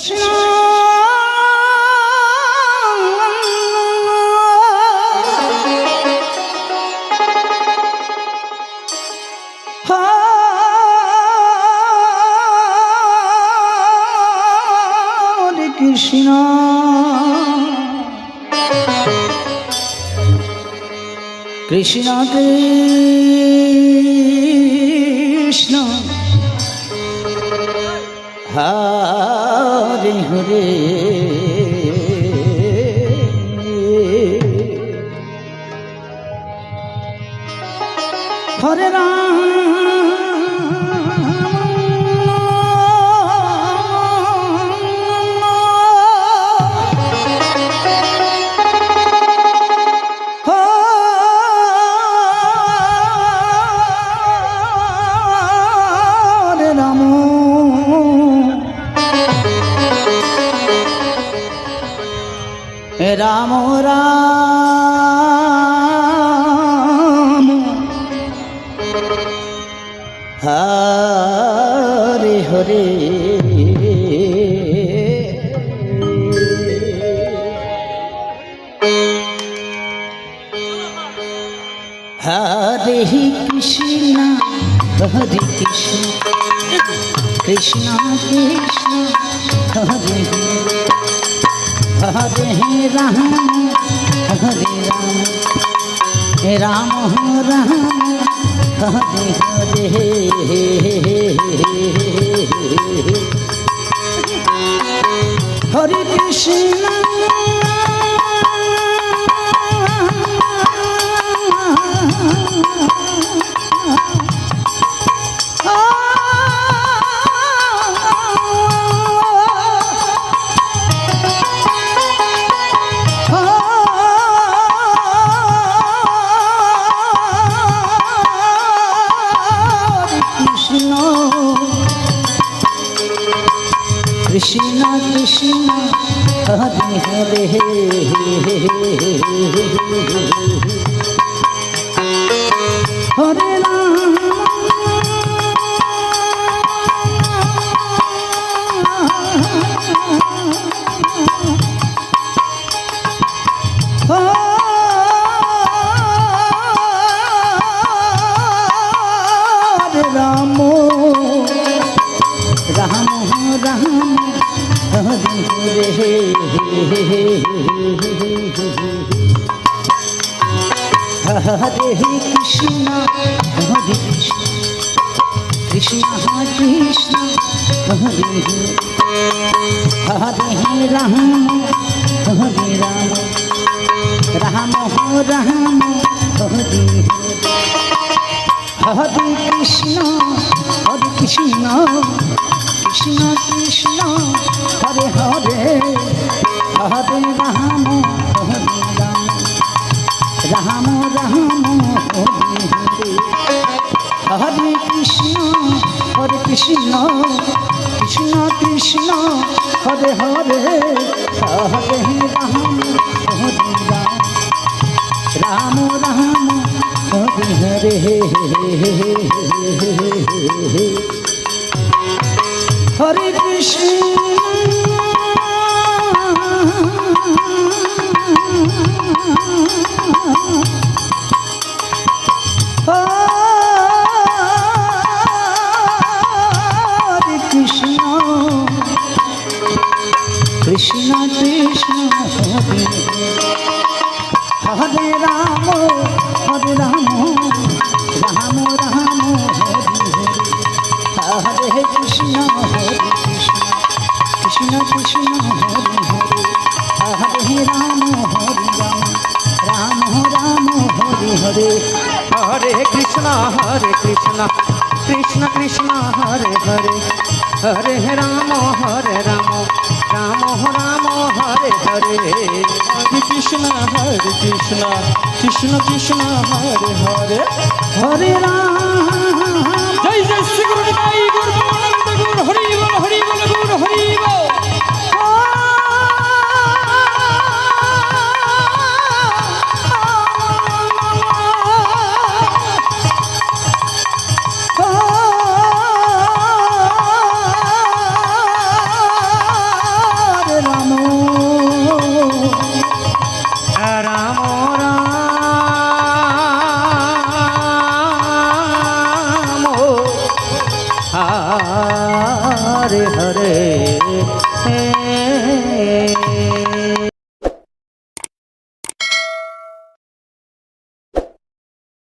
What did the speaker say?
কৃষ্ণ হরে কৃষ্ণ কৃষ্ণ কৃষ্ণ হরে হরে হরে রাম রাম রাম হরে হরে হরে কৃষ্ণ হরে কৃষ্ণ কৃষ্ণ কৃষ্ণ হরে হরে রাম হরে রাম রাম রাম হরে হরে হরে কৃষ্ণ কৃষ্ণ কৃষ্ণ হরে হরে হরে রাম হরে রাম রাম রাম হরে হরে হরে কৃষ্ণ হরে কৃষ্ণ কৃষ্ণ কৃষ্ণ হরে হরে রাম হরে রাম রাম রাম হরে হরে কৃষ্ণ কৃষ্ণ কৃষ্ণ কৃষ্ণ হরে হরে হরে রাম হরে রাম রাম রাম হরে হরে হরে কৃষ্ণ কৃষ্ণ কৃষ্ণ কৃষ্ণ হরে হরে হরে রাম হরে রাম রাম রাম হরে হরে হরে কৃষ্ণ হরে কৃষ্ণ কৃষ্ণ কৃষ্ণ হরে হরে রাম রাম রাম হরে হরে কৃষ্ণ কৃষ্ণ কৃষ্ণ হরে হরে হরে রাম রাম রাম হরে হরে हरे कृष्ण कृष्ण कृष्ण हरे हरे हरे राम राम राम हरे हरे हरे कृष्ण कृष्ण कृष्ण हरे हरे हरे राम जय जय श्री गुरु निताई गुरु गोविंद गुरु हरि बोल गुरु हरि बोल হরে হরে